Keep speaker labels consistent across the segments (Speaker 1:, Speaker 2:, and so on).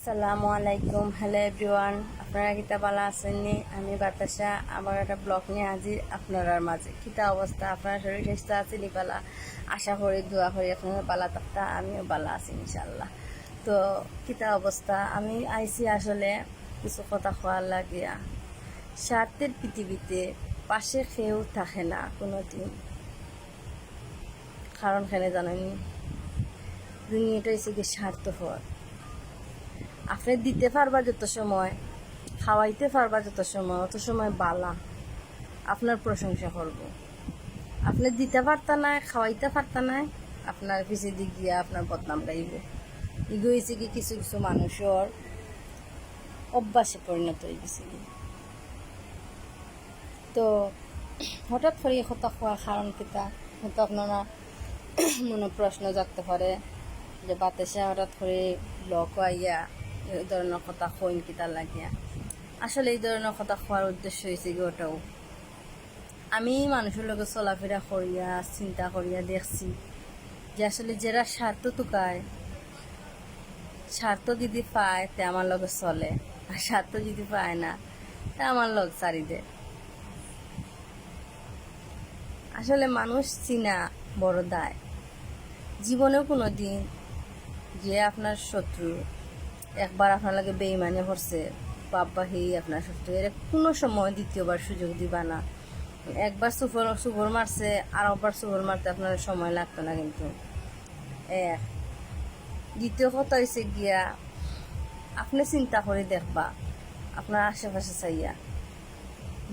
Speaker 1: আসসালামু আলাইকুম, hello everyone. আপনারা কিতা ভালো আছেননি? আমি বাতাসা আবার একটা ব্লগ নিয়ে হাজির আপনার মাঝে। কিতা অবস্থা? আপনার শরীর স্বাস্থ্য আছে নি পালা? আশা করি দোয়া করি আপনারা পালা থাকতা, আমিও ভালো আছি ইনশাল্লাহ। তো কিতা অবস্থা? আমি আইছি আসলে কিছু কথা খোয়ার লাগিয়া। স্বার্থের পৃথিবীতে পাশে কেউ থাকে না কোনো দিন। কারণ কেন জানেনি? দুনিয়াটা হয়েছে কি স্বার্থপর। আপনি দিতে পারবা যত সময়, খাওয়াইতে পারবা যত সময়, অত সময় বালা আপনার প্রশংসা করব। আপনি দিতে পারতা না, খাওয়াইতে পারতা না, আপনার পিছিয়ে দিক গিয়া আপনার বদনাম গাইব। এগুলো হয়েছে কি কিছু কিছু মানুষের অভ্যাসে পরিণত হয়ে গেছে কি। তো হঠাৎ করে কথা হওয়ার কারণ কিতা হয়তো আপনারা মনে প্রশ্ন জাগতে পারে যে বাতাসে হঠাৎ করে ব্লক আইয়া এই ধরনের কথা কইন কিতা লাগিয়া। আসলে এই ধরনের কথা খোয়ার উদ্দেশ্য হয়েছে কি ওটাও আমি মানুষের লোক চলাফেরা করিয়া চিন্তা করিয়া দেখছি যে আসলে যারা স্বার্থ টুকায়, স্বার্থ যদি পায় তে আমার লগে চলে, আর স্বার্থ যদি পায় না তে আমার লগ ছাড়ি দে। আসলে মানুষ চিনা বড় দায়। জীবনেও কোনো দিন যে আপনার শত্রু একবার আপনার লাগে বেইমানি করছে, বাবা হেই আপনার শত্রু, এর কোনো সময় দ্বিতীয়বার সুযোগ দিবা না। একবার সুফর মারছে আর একবার সুফর মারতে আপনার সময় লাগতো না। কিন্তু দ্বিতীয় কথা হয়েছে গিয়া আপনি চিন্তা করে দেখবা আপনার আশেপাশে চাইয়া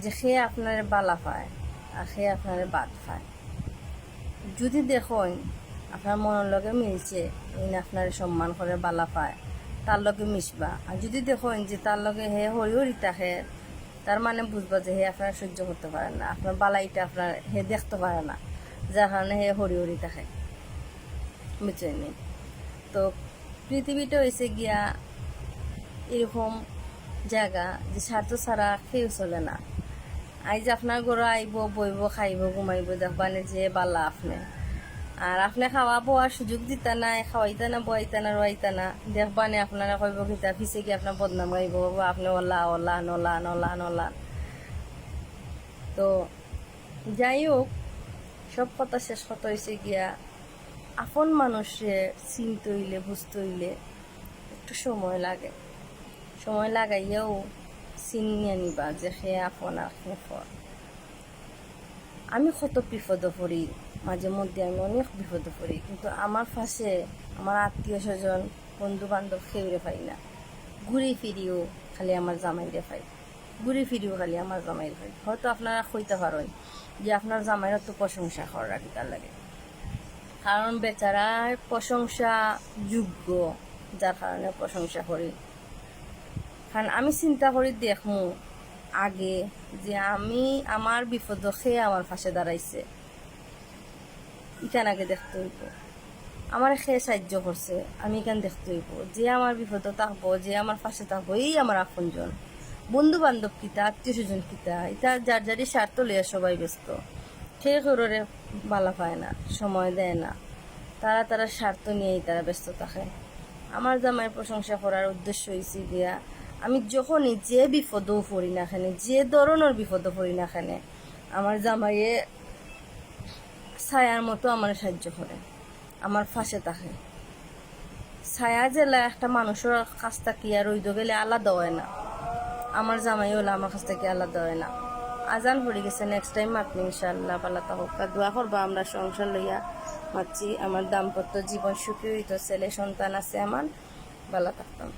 Speaker 1: যে সে আপনার বালা পায় আর সে আপনার বাদ পায়। যদি দেখুন আপনার মনের লগে মিলছে আপনার সম্মান করে বালা পায়, তার লগে মিশবা। আর যদি দেখুন যে তার লগে হে হরি হরি থাকে, তার মানে বুঝবা যে হে আপনার সহ্য করতে পারে না, আপনার বালাইটা আপনার হে দেখতে পারে না, যার কারণে হে হরি হরি থাকে। বুঝছেন? তো পৃথিবীটা হয়েছে গিয়া এরকম জায়গা যে স্বার্থ ছাড়া কেউ চলে না। আইজ আপনার ঘরে আইব, বইব, খাইব, ঘুমাইব, দেখবানে যে বালা আপনি, আর আপনি খাওয়া বোয়ার সুযোগ দিতা না, খাওয়াইতা না, বইতা না, রোয়াইতা না, দেখবানে আপনারা কইব কিতা পিছে কি আপনার বদনাম গাইব, আপনি ওলা ওলা নলা নলা নলা। তো যাই হোক, সব কথা শেষ কথা হয়েছে গিয়া আপন মানুষে চিনতে হইলে, বুঝতে হইলে একটু সময় লাগে। সময় লাগাইয়াও চিনিয়ে নিবা যে সে আপন আর সে পর। আমি কত বিপদে পড়ি, মাঝে মধ্যে আমি অনেক বিপদে পড়ি, কিন্তু আমার পাশে আমার আত্মীয় স্বজন, বন্ধু বান্ধব খেউরে পাই না। ঘুরে ফিরিও খালি আমার জামাইরে পাই, ঘুরে ফিরিও খালি আমার জামাইরে পাই। হয়তো আপনারা কইতে পারেন যে আপনার জামাইরা তো প্রশংসা করার কি তার লাগে, কারণ বেচারার প্রশংসা যোগ্য, যার কারণে প্রশংসা করি। কারণ আমি চিন্তা করি দেখমু আগে যে আমি আমার বিপদ খেয়ে আমার পাশে দাঁড়াইছে, ইখান আগে দেখতে হইব। আমার খেয়ে সাহায্য করছে, আমি এখান দেখতে হইব। যে আমার বিপদ থাকবো, যে আমার পাশে থাকবো, এই আমার আপনজন। বন্ধু বান্ধব কিতা, আত্মীয় স্বজন কিতা, এটা যার যারই স্বার্থ লইয়া সবাই ব্যস্ত। সে ঘরে বালা পায় না, সময় দেয় না, তারা স্বার্থ নিয়েই তারা ব্যস্ত থাকে। আমার জামাইয়ের প্রশংসা করার উদ্দেশ্য হয়েছে গিয়া আমি যখনই যে বিপদও পড়ি না খানে, যে ধরনের বিপদও পড়ি না খানে, আমার জামাইয়ে ছায়ার মতো আমার সাহায্য করে, আমার ফাঁসে থাকে। ছায়া জেলা একটা মানুষের কাছ থেকে আর রইদ গেলে আলাদা হয় না, আমার জামাই হলে আমার কাছ থেকে আলাদা হয় না। আজান পড়ে গেছে, নেক্সট টাইম মাতনি ইনশাআল্লাহ। পাল্লা হোক, দোয়া করবা আমরা সংসার লইয়া মাতছি। আমার দাম্পত্য জীবন সুখী হইতো, ছেলে সন্তান আছে আমার, ভালো থাকতাম।